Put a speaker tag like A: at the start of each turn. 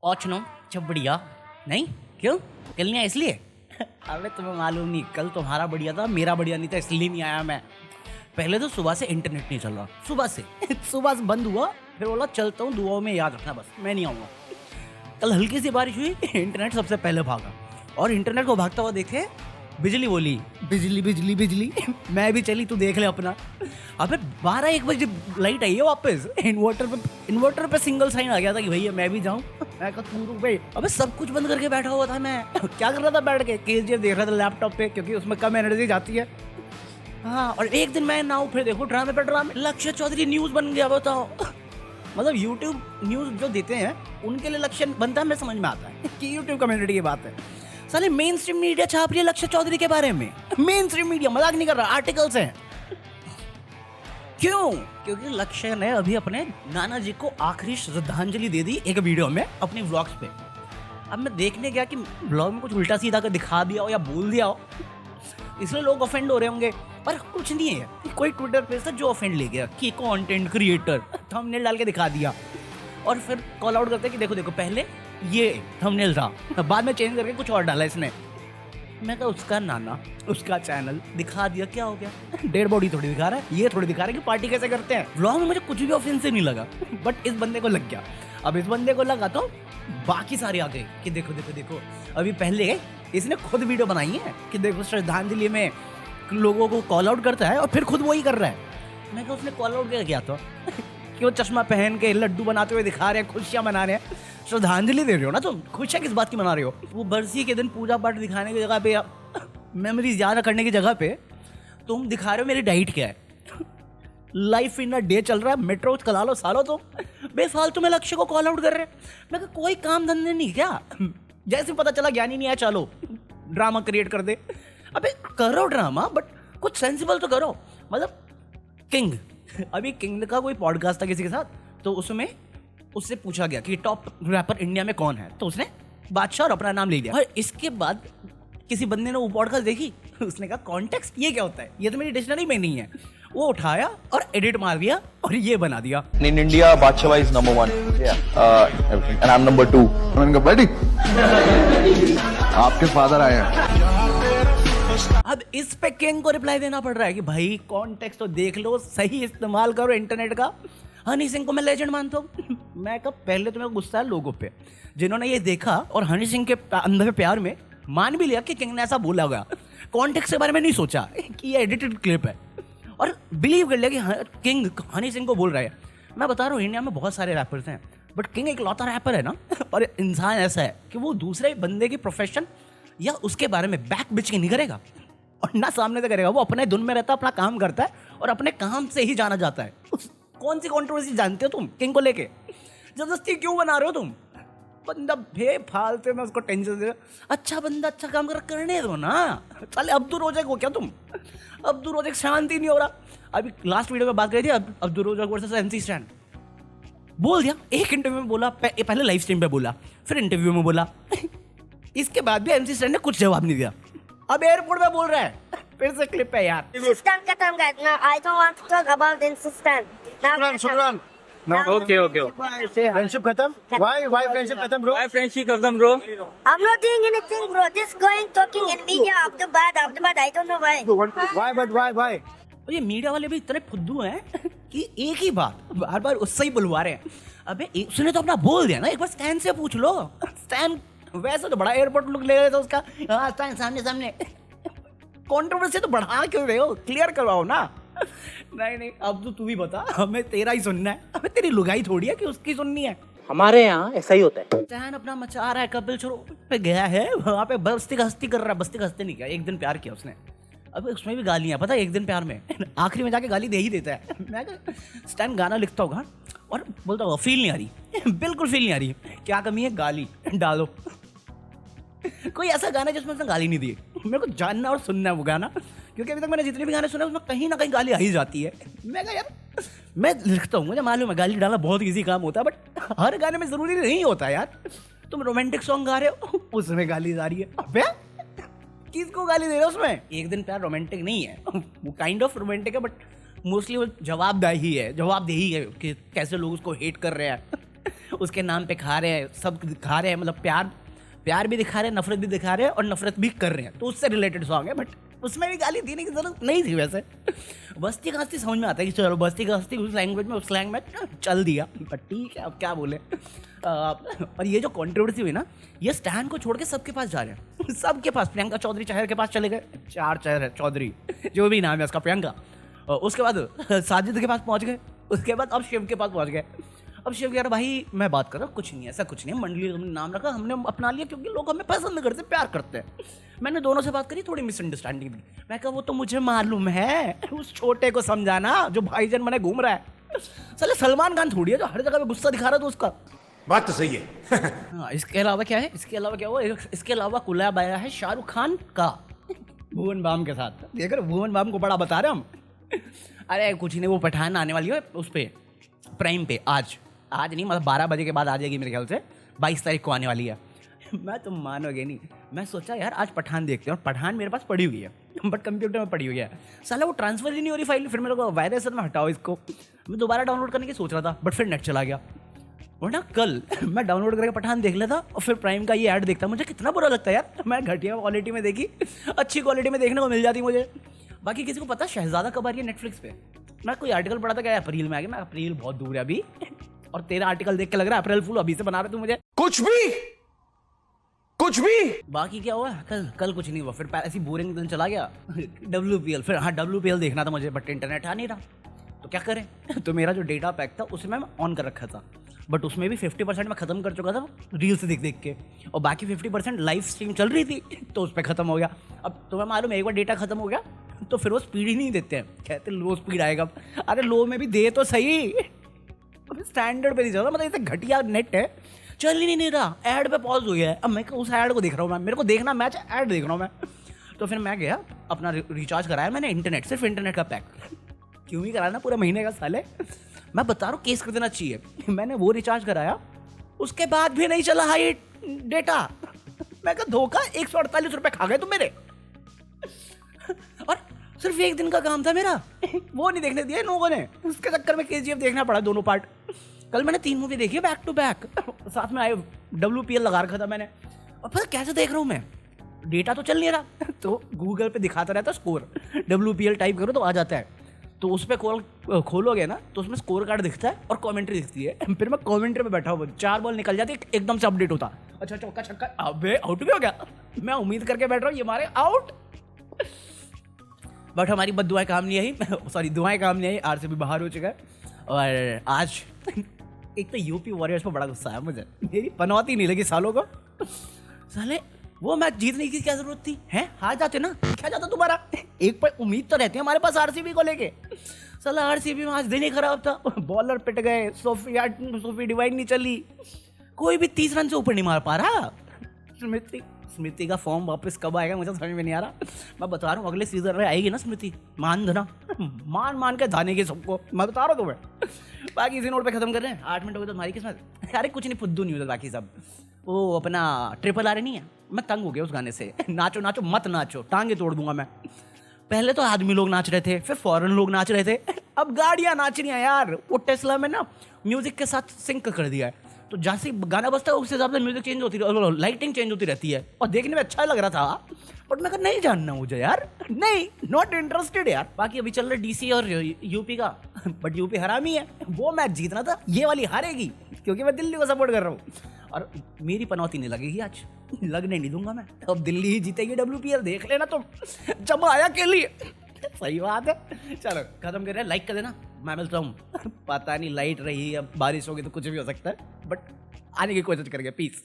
A: औचनो जब बढ़िया नहीं क्यों कल नहीं आया इसलिए अबे तुम्हें मालूम नहीं कल तुम्हारा बढ़िया था मेरा बढ़िया नहीं था इसलिए नहीं आया मैं। पहले तो सुबह से इंटरनेट नहीं चल रहा सुबह से बंद हुआ फिर बोला चलता हूँ दुआओं में याद रखना बस मैं नहीं आऊँगा। कल हल्की सी बारिश हुई इंटरनेट सबसे पहले भागा और इंटरनेट को भागता हुआ देखे बिजली बोली बिजली बिजली बिजली मैं भी चली तू देख ले अपना। अबे 12-1 बजे लाइट आई है वापस इन्वर्टर पे सिंगल साइन आ गया था कि भैया मैं भी जाऊं। मैं कहा तू रुक भाई। अबे सब कुछ बंद करके बैठा हुआ था मैं क्या कर रहा था बैठ के केजीएफ देख रहा था लैपटॉप पे क्योंकि उसमें कम एनर्जी जाती है। हाँ और एक दिन मैं ना हूँ फिर देखो ड्रामे पे ड्रामे लक्ष्य चौधरी न्यूज बन गया बताओ। मतलब यूट्यूब न्यूज जो देते हैं उनके लिए लक्ष्य बनता है मैं समझ में आता है कि यूट्यूब कम्युनिटी की बात है। साले मेन स्ट्रीम मीडिया छाप रही है लक्ष्य चौधरी के बारे में। मेन स्ट्रीम मीडिया मजाक नहीं कर रहा आर्टिकल्स हैं। क्यों? क्योंकि लक्ष्य ने अभी अपने नाना जी को आखिरी श्रद्धांजलि दे दी एक वीडियो में अपनी व्लॉग्स पे। अब मैं देखने गया कि व्लॉग में कुछ उल्टा सीधा कर दिखा दिया हो या बोल दिया हो इसलिए लोग ऑफेंड हो रहे होंगे पर कुछ नहीं है। कोई ट्विटर पेज था जो ऑफेंड ले गया कि कंटेंट क्रिएटर थंबनेल डाल के दिखा दिया और फिर कॉल आउट करते कि देखो देखो पहले ये थंबनेल था बाद में चेंज करके कुछ और डाला इसने। मैं कहा उसका नाना उसका चैनल दिखा दिया क्या हो गया डेड बॉडी थोड़ी दिखा रहा है ये थोड़ी दिखा रहा है कि पार्टी कैसे करते हैं। व्लॉग में मुझे कुछ भी ऑफेंसिव नहीं लगा बट इस बंदे को लग गया। अब इस बंदे को लगा तो बाकी सारे आ गए कि देखो देखो देखो अभी पहले इसने खुद वीडियो बनाई है कि देखो श्रद्धांजलि में लोगों को कॉल आउट करता है और फिर खुद वही कर रहा है। मैं कहा उसने कॉल आउट किया था कि वो चश्मा पहन के लड्डू बनाते हुए दिखा रहे हैं खुशियां मना रहे हैं। श्रद्धांजलि दे रहे हो ना तुम खुशियां किस बात की मना रहे हो? वो बरसी के दिन पूजा पाठ दिखाने की जगह पे या मेमोरीज याद करने की जगह पे तुम दिखा रहे हो मेरी डाइट क्या है। लाइफ इन अ डे चल रहा है मेट्रो चला लो सालो तुम बेफालतू में लक्ष्य को कॉल आउट कर रहे हैं। मैं कहा कोई काम धंधे नहीं क्या? जैसे पता चला ज्ञानी नहीं आया चलो ड्रामा क्रिएट कर दे। अबे करो ड्रामा बट कुछ सेंसिबल तो करो। मतलब किंग अभी किंग का कोई पॉडकास्ट था किसी के साथ तो उसमें उससे पूछा गया कि टॉप रैपर इंडिया में कौन है तो उसने बादशाह और अपना नाम ले लिया। और इसके बाद किसी बंदे ने वो पॉडकास्ट देखी उसने कहा कॉन्टेक्स्ट ये क्या होता है ये तो मेरी डिक्शनरी में नहीं है। वो उठाया और एडिट मार दिया और ये बना दिया
B: In India, Badshaw is number 1. And I'm number 2.
C: मैंने कहा बैठी आपके फादर आए हैं।
A: अब इस पे किंग को रिप्लाई देना पड़ रहा है कि भाई कॉन्टेक्स्ट तो देख लो सही इस्तेमाल करो इंटरनेट का। हनी सिंह को मैं लेजेंड मानता हूँ। मैं कब पहले तो मेरा गुस्सा है लोगों पे जिन्होंने ये देखा और हनी सिंह के अंदर प्यार में मान भी लिया कि किंग ने ऐसा बोला होगा कॉन्टेक्स्ट के बारे में नहीं सोचा कि ये एडिटेड क्लिप है और बिलीव कर लिया कि किंग हनी सिंह को बोल रहा है। मैं बता रहा हूँ इंडिया में बहुत सारे रैपर्स हैं बट किंग एक लौता रैपर है ना। और इंसान ऐसा है कि वो दूसरे बंदे की प्रोफेशन या उसके बारे में बैक बिच के नहीं करेगा और ना सामने से करेगा। वो अपने धुन में रहता है अपना काम करता है और अपने काम से ही जाना जाता है। कौन सी कंट्रोवर्सी जानते हो तुम किंग को लेके? जबरदस्ती क्यों बना रहे हो तुम? बंदा बेफालतू में उसको टेंशन दे। अच्छा बंदा अच्छा काम करने दो ना। चले अब्दुल रोज़क हो क्या तुम? अब्दुल रोज़क शांति नहीं हो रहा। अभी लास्ट वीडियो में बात करी थी अब्दुल रोज़क वर्सेस एमसी स्टैन बोल दिया एक इंटरव्यू में बोला पहले लाइव स्ट्रीम पे बोला फिर इंटरव्यू में बोला। इसके बाद भी एमसी स्टैन ने कुछ जवाब नहीं दिया। अब एयरपोर्ट में बोल रहा है फिर से क्लिप है यार।
D: System खत्म guys. Now I don't want to talk about the system. Now
C: शुक्रान
E: Okay.
C: Friendship खत्म। Why फ्रेंडशिप खत्म ब्रो?
E: Why friendship खत्म bro?
D: I'm not doing anything, bro. Just going talking in media after bad. I don't know why.
C: Why?
A: और ये media वाले भी इतने फुद्दू हैं कि एक ही बात बार बार उससे ही बुलवा रहे हैं। अबे उसने तो अपना बोल दिया ना एक बार स्टैन से पूछ लो। स्टैन वैसे तो बड़ा एयरपोर्ट लुक ले रहे थे उसका। हाँ स्टैन सामने कंट्रोवर्सी तो बढ़ा क्यों रहे हो? क्लियर करवाओ ना। नहीं अब तो तू भी बता हमें तेरा ही सुनना है। हमें तेरी लुगाई थोड़ी है कि उसकी सुननी है।
E: हमारे यहाँ ऐसा ही होता है।
A: स्टैन अपना मचा रहा है कपिल शो पे गया है वहाँ पे बस्ती का हस्ती कर रहा है। बस्ती का हस्ती नहीं किया एक दिन प्यार किया उसने। अब उसमें भी गालियाँ पता है एक दिन प्यार में आखिरी में जाके गाली दे ही देता है। मैं स्टैन गाना लिखता होगा और बोलता होगा फील नहीं आ रही बिल्कुल फील नहीं आ रही क्या कमी है गाली डालो। कोई ऐसा गाना जिसमें उसने गाली नहीं दी। मेरे को जानना और सुनना है वो गाना क्योंकि अभी तक मैंने जितने भी गाने सुने उसमें कहीं ना कहीं गाली आ ही जाती है। मैं कहा यार मैं लिखता हूँ मुझे मालूम है गाली डालना बहुत इजी काम होता है बट हर गाने में ज़रूरी नहीं होता यार। तुम रोमांटिक सॉन्ग गा रहे हो उसमें गाली जा रही है। अबे किसको गाली दे रहे हो उसमें? एक दिन प्यार रोमांटिक नहीं है वो काइंड ऑफ रोमांटिक है बट मोस्टली वो जवाबदेही है कि कैसे लोग उसको हेट कर रहे हैं। उसके नाम पे खा रहे हैं, सब खा रहे हैं, मतलब प्यार भी दिखा रहे हैं, नफरत भी दिखा रहे हैं और नफरत भी कर रहे हैं, तो उससे रिलेटेड सॉन्ग है। बट उसमें भी गाली देने की जरूरत नहीं थी वैसे। बस्ती खास्ती समझ में आता है कि चलो बस्ती खास्ती उस लैंग्वेज में, उस स्लैंग में चल दिया, पर ठीक है अब क्या बोले। और ये जो कंट्रोवर्सी हुई ना, ये स्टैन को छोड़ के सबके पास जा रहे हैं, सबके पास। प्रियंका चौधरी चहर के पास चले गए, 4 चहर है चौधरी, जो भी नाम है उसका, प्रियंका। उसके बाद साजिद के पास पहुंच गए, उसके बाद अब शिव के पास पहुंच गए। अब शिव कह रहा भाई मैं बात कर रहा हूँ, कुछ नहीं है, ऐसा कुछ नहीं है, मंडली हमने नाम रखा, हमने अपना लिया क्योंकि लोग हमें पसंद करते, प्यार करते हैं। मैंने दोनों से बात करी, थोड़ी मिसअंडरस्टैंडिंग भी। मैं कहा वो तो मुझे मालूम है, उस छोटे को समझाना जो भाईजान बने घूम रहा है। साले सलमान खान थोड़ी है जो हर जगह पे गुस्सा दिखा रहा था उसका।
F: बात तो सही है।
A: हाँ, इसके अलावा क्या है, इसके अलावा क्या हुआ, इसके अलावा कोलैब आया है शाहरुख खान का भुवन बाम के साथ। देख रहे भुवन बाम को बड़ा बता रहे हम। अरे कुछ नहीं, वो पठान आने वाली है उस पे, प्राइम पे। आज नहीं, मतलब 12 बजे के बाद आ जाएगी मेरे ख्याल से, 22 तारीख को आने वाली है। मैं तुम मानोगे नहीं, मैं सोचा यार आज पठान देखते हैं, और पठान मेरे पास पड़ी हुई है बट कंप्यूटर में पड़ी हुई है। साला वो ट्रांसफर ही नहीं हो रही फाइल। फिर मेरे को वायरस में हटाओ इसको, मैं दोबारा डाउनलोड करने की सोच रहा था, बट फिर नेट चला गया। वरना कल मैं डाउनलोड करके पठान देख लेता और फिर प्राइम का ये ऐड देखता। मुझे कितना बुरा लगता है यार, मैं घटिया क्वालिटी में देखी, अच्छी क्वालिटी में देखने को मिल जाती मुझे। बाकी किसी को पता शहजादा कब आ रही है नेटफ्लिक्स पे? मैं कोई आर्टिकल पढ़ा था क्या अप्रैल में आ गया। मैं अप्रैल बहुत दूर है अभी, और तेरा आर्टिकल देख के लग रहा है अप्रैल फूल अभी से बना रहे तू मुझे।
F: कुछ भी
A: बाकी क्या हुआ कल कुछ नहीं हुआ। फिर ऐसी बोरिंग दिन चला गया। WPL, फिर हाँ WPL देखना था मुझे, बट इंटरनेट आ नहीं रहा, तो क्या करें। तो मेरा जो डेटा पैक था उसमें मैं ऑन कर रखा था, बट उसमें भी 50% मैं ख़त्म कर चुका था रील्स देख के, और बाकी 50% लाइव स्ट्रीम चल रही थी, तो उस पर ख़त्म हो गया। अब तुम्हें मालूम है एक बार डेटा ख़त्म हो गया तो फिर वो स्पीड ही नहीं देते हैं, कहते लो स्पीड आएगा। अरे लो में भी दे तो सही, स्टैंडर्ड पे नहीं चल रहा, मतलब इसे घटिया नेट है, चल ही नहीं रहा, ऐड पे पॉज हो गया है। अब मैं उस ऐड को देख रहा हूँ, मेरे को देखना मैच, ऐड देख रहा हूँ मैं। तो फिर मैं गया अपना रिचार्ज कराया मैंने इंटरनेट, सिर्फ इंटरनेट का पैक। क्यों ही कराना पूरा महीने का साले, मैं बता रहा हूँ केस कर देना चाहिए। मैंने वो रिचार्ज कराया, उसके बाद भी नहीं चला हाई डेटा। मैं कहा धोखा, 148 रुपये खा गए तुम मेरे, और सिर्फ एक दिन का काम था मेरा, वो नहीं देखने दिया इन लोगों ने। उसके चक्कर में KGF देखना पड़ा दोनों पार्ट। कल मैंने 3 मूवी देखी बैक टू बैक, साथ में आए WPL लगा रखा था मैंने। और पता कैसे देख रहा हूँ मैं, डेटा तो चल नहीं रहा, तो गूगल पे दिखाता रहता स्कोर, WPL टाइप करो तो आ जाता है। तो उस पर खोलोगे ना तो उसमें स्कोर कार्ड दिखता है और कमेंट्री दिखती है। फिर मैं कमेंट्री में बैठा हुआ, 4 बॉल निकल जाती है, एकदम से अपडेट होता, अच्छा चौका छक्का, अबे आउट भी हो गया। मैं उम्मीद करके बैठ रहा हूँ ये मारे आउट, बट हमारी बद्दुआएं काम नहीं आई, सॉरी दुआएं काम नहीं आई। RCB बाहर हो चुका है। और आज एक तो यूपी वॉरियर्स पर बड़ा गुस्सा है मुझे, मेरी पनौती नहीं लगी सालों को। साले वो मैच जीतने की क्या जरूरत थी, हैं हार जाते ना, क्या जाता तुम्हारा। एक पर उम्मीद तो रहती है हमारे पास RCB को लेके। साला RCB में आज दिन ही खराब था, बॉलर पिट गए, सोफी डिवाइन नहीं चली, कोई भी 30 रन से ऊपर नहीं मार पा रहा। स्मृति का फॉर्म वापस कब आएगा मुझे समझ में नहीं आ रहा। मैं बता रहा हूँ अगले सीजन में आएगी ना स्मृति, मान धना, मान के धाने की सबको, मैं बता रहा हूँ तुम्हें। बाकी इसी नोट पे खत्म कर रहे हैं, 8 मिनट हो गए तो तुम्हारी किस्मत। अरे कुछ नहीं, फुद्दू नहीं होता बाकी सब। वो अपना RRR नहीं है, मैं तंग हो गया उस गाने से। नाचो नाचो मत नाचो, टांगे तोड़ दूंगा मैं। पहले तो आदमी लोग नाच रहे थे, फिर फॉरेन लोग नाच रहे थे, अब गाड़ियाँ नाच रही हैं यार। वो टेस्ला में ना म्यूजिक के साथ सिंक कर दिया है, तो जैसे गाना बजता है उसके हिसाब से म्यूजिक चेंज होती है, लाइटिंग चेंज होती रहती है, और देखने में अच्छा लग रहा था। बट मैं नहीं जानना मुझे यार, नहीं, नॉट इंटरेस्टेड यार। बाकी अभी चल रहा DC और यूपी का, बट यूपी हरामी है, वो मैच जीतना था, ये वाली हारेगी क्योंकि मैं दिल्ली को सपोर्ट कर रहा हूँ। और मेरी पनौती नहीं लगेगी आज, लगने नहीं दूंगा मैं। अब दिल्ली ही जीतेगी WPL, देख लेना तुम, जमा आया के लिए। सही बात है, चलो खत्म कर रहे हैं, लाइक कर देना। मैं मिलता हूँ, पता नहीं लाइट रही, अब बारिश होगी तो कुछ भी हो सकता है, बट आने की कोशिश करेंगे। पीस।